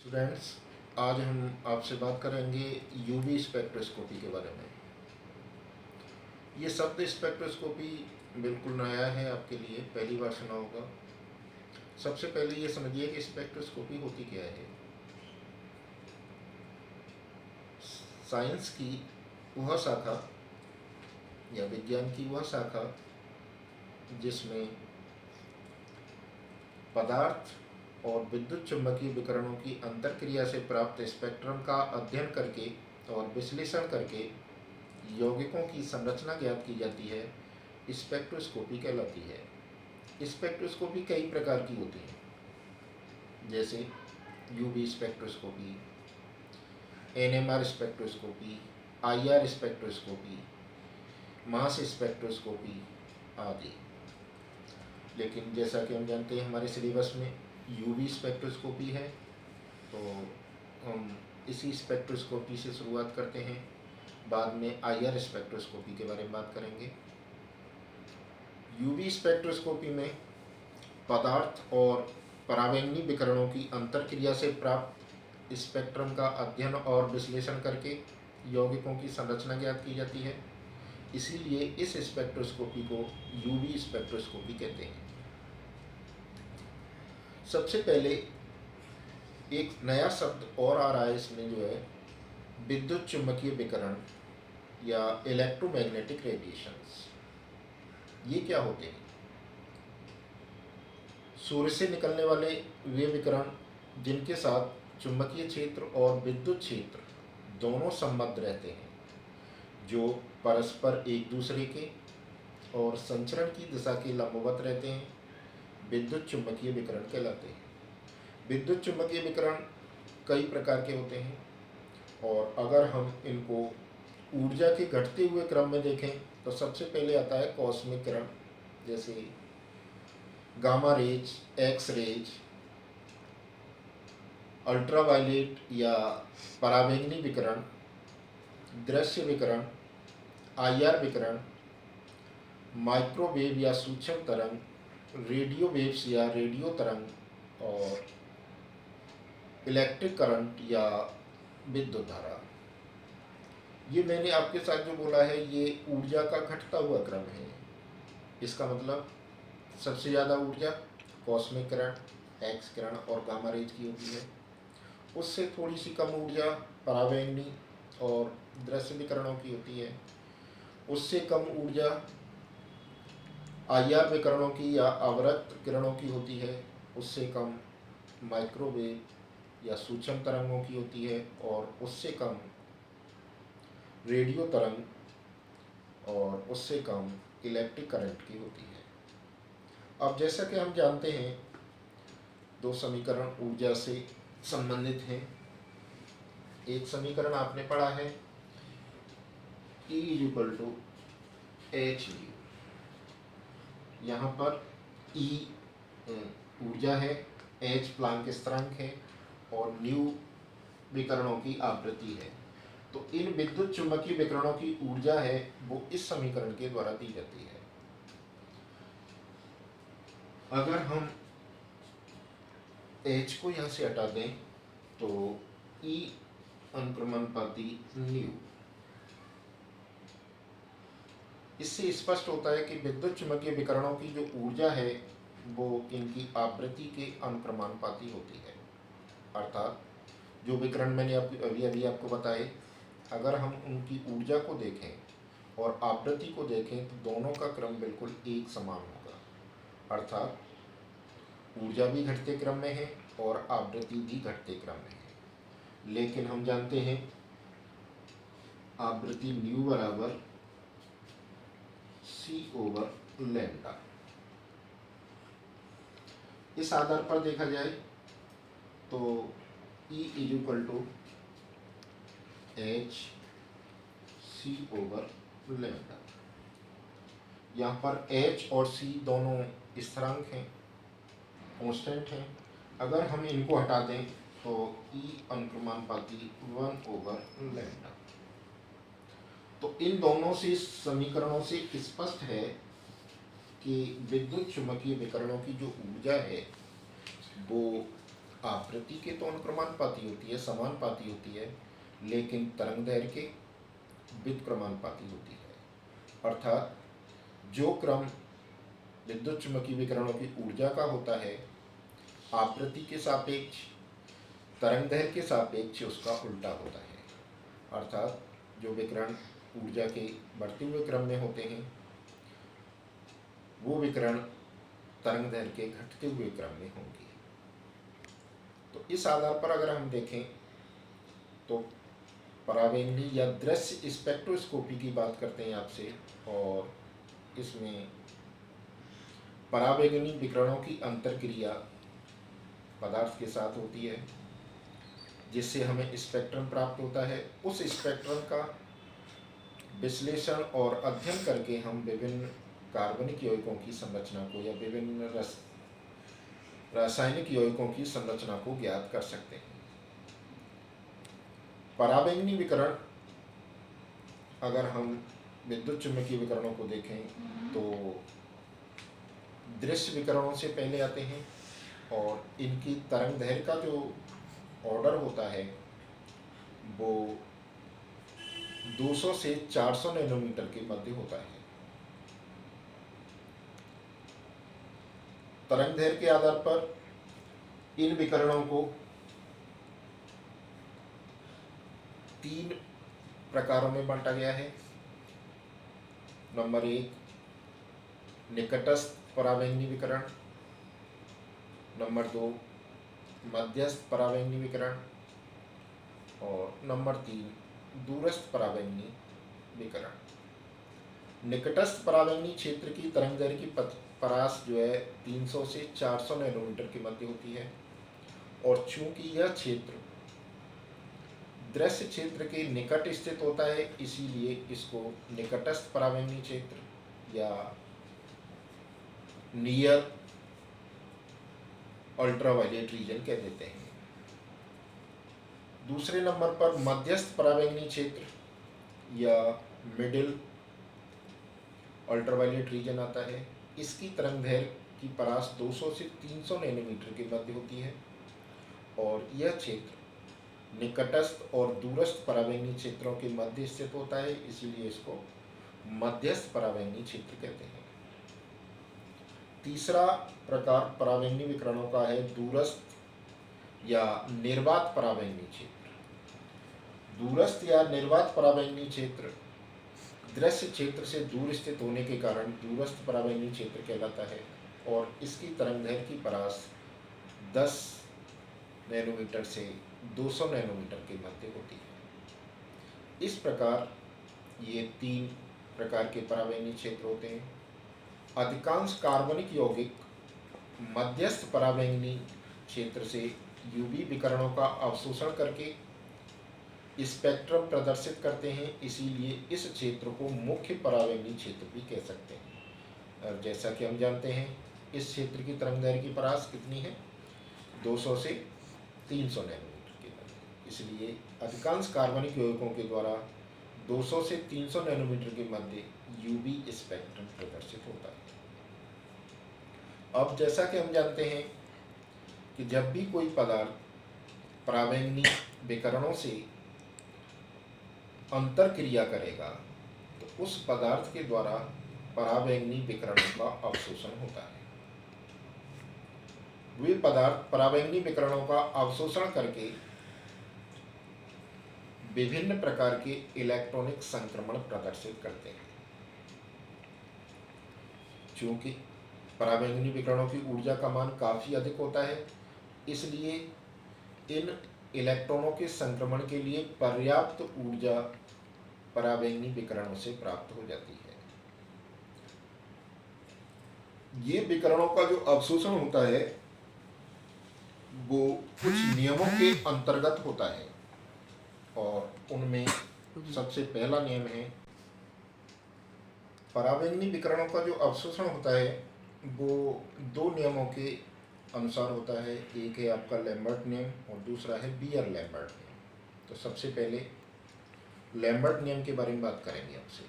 Students, आज हम आपसे बात करेंगे यूवी स्पेक्ट्रोस्कोपी के बारे में। ये शब्द स्पेक्ट्रोस्कोपी बिल्कुल नया है आपके लिए, पहली बार सुना होगा। सबसे पहले ये समझिए कि स्पेक्ट्रोस्कोपी होती क्या है। साइंस की वह शाखा या विज्ञान की वह शाखा जिसमें पदार्थ और विद्युत चुम्बकीय विकिरणों की अंतरक्रिया से प्राप्त स्पेक्ट्रम का अध्ययन करके और विश्लेषण करके यौगिकों की संरचना ज्ञात की जाती है, स्पेक्ट्रोस्कोपी कहलाती है। स्पेक्ट्रोस्कोपी कई प्रकार की होती है, जैसे UV spectroscopy, NMR spectroscopy, IR spectroscopy, mass spectroscopy आदि। लेकिन जैसा कि हम जानते हैं हमारे सिलेबस में यूवी स्पेक्ट्रोस्कोपी है, तो हम इसी स्पेक्ट्रोस्कोपी से शुरुआत करते हैं। बाद में आईआर स्पेक्ट्रोस्कोपी के बारे में बात करेंगे। यूवी स्पेक्ट्रोस्कोपी में पदार्थ और परावैंगनी विकिरणों की अंतरक्रिया से प्राप्त स्पेक्ट्रम का अध्ययन और विश्लेषण करके यौगिकों की संरचना ज्ञात की जाती है। इसीलिए इस स्पेक्ट्रोस्कोपी को यूवी स्पेक्ट्रोस्कोपी कहते हैं। सबसे पहले एक नया शब्द और आ रहा है इसमें, जो है विद्युत चुम्बकीय विकिरण या इलेक्ट्रोमैग्नेटिक रेडिएशंस। ये क्या होते हैं? सूर्य से निकलने वाले वे विकिरण जिनके साथ चुंबकीय क्षेत्र और विद्युत क्षेत्र दोनों संबद्ध रहते हैं, जो परस्पर एक दूसरे के और संचरण की दिशा के लंबवत रहते हैं, विद्युत चुम्बकीय विकिरण कहलाते हैं। विद्युत चुम्बकीय विकिरण कई प्रकार के होते हैं, और अगर हम इनको ऊर्जा के घटते हुए क्रम में देखें तो सबसे पहले आता है कॉस्मिक किरण, जैसे gamma rays, X rays, ultraviolet या परावैंगनी विकिरण, दृश्य विकिरण, आईआर विकिरण, माइक्रोवेव या सूक्ष्म तरंग, रेडियो वेव्स या रेडियो तरंग, और इलेक्ट्रिक करंट या विद्युत धारा। ये मैंने आपके साथ जो बोला है ये ऊर्जा का घटता हुआ क्रम है। इसका मतलब सबसे ज़्यादा ऊर्जा कॉस्मिक किरण, एक्स किरण और गामा रेज की होती है। उससे थोड़ी सी कम ऊर्जा परावैंगनी और दृश्य विकिरणों की होती है। उससे कम ऊर्जा आईआर विकिरणों की या अवरक्त किरणों की होती है। उससे कम माइक्रोवेव या सूक्ष्म तरंगों की होती है, और उससे कम रेडियो तरंग, और उससे कम इलेक्ट्रिक करंट की होती है। अब जैसा कि हम जानते हैं, दो समीकरण ऊर्जा से संबंधित हैं। एक समीकरण आपने पढ़ा है E = h न्यू। यहाँ पर E ऊर्जा है, h प्लांक स्थिरांक है, और न्यू विकिरणों की आवृत्ति है। तो इन विद्युत चुम्बकीय विकिरणों की ऊर्जा है वो इस समीकरण के द्वारा दी जाती है। अगर हम h को यहाँ से हटा दें तो E अनुक्रमणपाती न्यू। इससे स्पष्ट होता है कि विद्युत चुम्बकीय विकिरणों की जो ऊर्जा है वो इनकी आवृत्ति के अनुक्रमानुपाती होती है। अर्थात जो विकिरण मैंने अभी आपको बताए, अगर हम उनकी ऊर्जा को देखें और आवृत्ति को देखें तो दोनों का क्रम बिल्कुल एक समान होगा। अर्थात ऊर्जा भी घटते क्रम में है और आवृत्ति भी घटते क्रम में है। लेकिन हम जानते हैं आवृत्ति न्यू बराबर c/λ। इस आधार पर देखा जाए तो E = h c/λ। यहाँ पर h और c दोनों स्थिरांक हैं, कांस्टेंट हैं। अगर हम इनको हटा दें तो E अनुक्रमानुपाती 1/λ। तो इन दोनों से समीकरणों से स्पष्ट है कि विद्युत चुम्बकीय विकिरणों की जो ऊर्जा है वो आवृत्ति के तो अनुक्रमानुपाती होती है, समानुपाती होती है, लेकिन तरंग दैर्घ्य के व्युत्क्रमानुपाती होती है। अर्थात जो क्रम विद्युत चुम्बकीय विकिरणों की ऊर्जा का होता है, आवृत्ति के सापेक्ष, तरंग दैर्घ्य के सापेक्ष उसका उल्टा होता है। अर्थात जो विकिरण ऊर्जा के बढ़ते हुए क्रम में होते हैं, वो विकिरण तरंग दैर्घ्य के घटते हुए क्रम में होंगे। तो इस आधार पर अगर हम देखें तो परावैंगनी या दृश्य स्पेक्ट्रोस्कोपी की बात करते हैं आपसे, और इसमें परावैंगनी विकिरणों की अंतरक्रिया पदार्थ के साथ होती है, जिससे हमें स्पेक्ट्रम प्राप्त होता है। उस स्पेक्ट्रम का विश्लेषण और अध्ययन करके हम विभिन्न कार्बनिक यौगिकों की संरचना को या विभिन्न रासायनिक यौगिकों की संरचना को ज्ञात कर सकते हैं। परावैंगनी विकिरण, अगर हम विद्युत चुम्बकीय विकिरणों को देखें तो दृश्य विकिरणों से पहले आते हैं, और इनकी तरंग दैर्घ्य का जो ऑर्डर होता है वो 200 से 400 नैनोमीटर के मध्य होता है। तरंग दैर्घ्य के आधार पर इन विकिरणों को 3 प्रकारों में बांटा गया है। नंबर 1 निकटस्थ परावैंगनी विकिरण, नंबर 2 मध्यस्थ परावैंगनी विकिरण, और नंबर 3 दूरस्थ परावैंगनी विकिरण। निकटस्थ परावैंगनी क्षेत्र की तरंग दैर्घ्य की परास जो है 300 से 400 नैनोमीटर के मध्य होती है, और चूंकि यह क्षेत्र दृश्य क्षेत्र के निकट स्थित होता है, इसीलिए इसको निकटस्थ परावैंगनी क्षेत्र या नियर अल्ट्रावायलेट रीजन कह देते हैं। दूसरे नंबर पर मध्यस्थ परावैंगनी क्षेत्र या मिडिल अल्ट्रावायलेट रीजन आता है। इसकी तरंग दैर्घ्य की परास 200 से 300 नैनोमीटर के मध्य होती है, और यह क्षेत्र निकटस्थ और दूरस्थ परावैंगनी क्षेत्रों के मध्य स्थित होता है, इसीलिए इसको मध्यस्थ परावैंगनी क्षेत्र कहते हैं। तीसरा प्रकार परावैंगनी विकिरणों का है दूरस्थ या निर्वात परावैंगनी क्षेत्र। दूरस्थ या निर्वात परावैंगनी क्षेत्र दृश्य क्षेत्र से दूर स्थित होने के कारण दूरस्थ परावैंगनी क्षेत्र कहलाता है, और इसकी तरंग दैर्घ्य की परास 10 नैनोमीटर से 200 नैनोमीटर के मध्य होती है। इस प्रकार ये 3 प्रकार के परावैंगनी क्षेत्र होते हैं। अधिकांश कार्बनिक यौगिक मध्यस्थ परावैंगनी क्षेत्र से यूवी विकिरणों का अवशोषण करके स्पेक्ट्रम प्रदर्शित करते हैं, इसीलिए इस क्षेत्र को मुख्य परावैंगनी क्षेत्र भी कह सकते हैं। और जैसा कि हम जानते हैं, इस क्षेत्र की तरंग दैर्घ्य की परास कितनी है? 200 से 300 नैनोमीटर के मध्य। इसलिए अधिकांश कार्बनिक यौगिकों के द्वारा 200 से 300 नैनोमीटर के मध्य यूवी स्पेक्ट्रम प्रदर्शित होता है। अब जैसा कि हम जानते हैं कि जब भी कोई पदार्थ परावैंगनी विकिरणों से अंतर क्रिया करेगा तो उस पदार्थ के द्वारा परावैंगनी विकिरणों का अवशोषण होता है। वे पदार्थ परावैंगनी विकिरणों का अवशोषण करके विभिन्न प्रकार के इलेक्ट्रॉनिक संक्रमण प्रदर्शित करते हैं। चूंकि परावैंगनी विकिरणों की ऊर्जा का मान काफ़ी अधिक होता है, इसलिए इन इलेक्ट्रॉनों के संक्रमण के लिए पर्याप्त ऊर्जा परावैंगनी विकिरणों से प्राप्त हो जाती है। ये विकिरणों का जो अवशोषण होता है वो कुछ नियमों के अंतर्गत होता है, और उनमें सबसे पहला नियम है, परावैंगनी विकिरणों का जो अवशोषण होता है वो 2 नियमों के अनुसार होता है। एक है आपका लैम्बर्ट नियम और दूसरा है बीयर लैम्बर्ट नियम। तो सबसे पहले लैम्बर्ट नियम के बारे में बात करेंगे आपसे।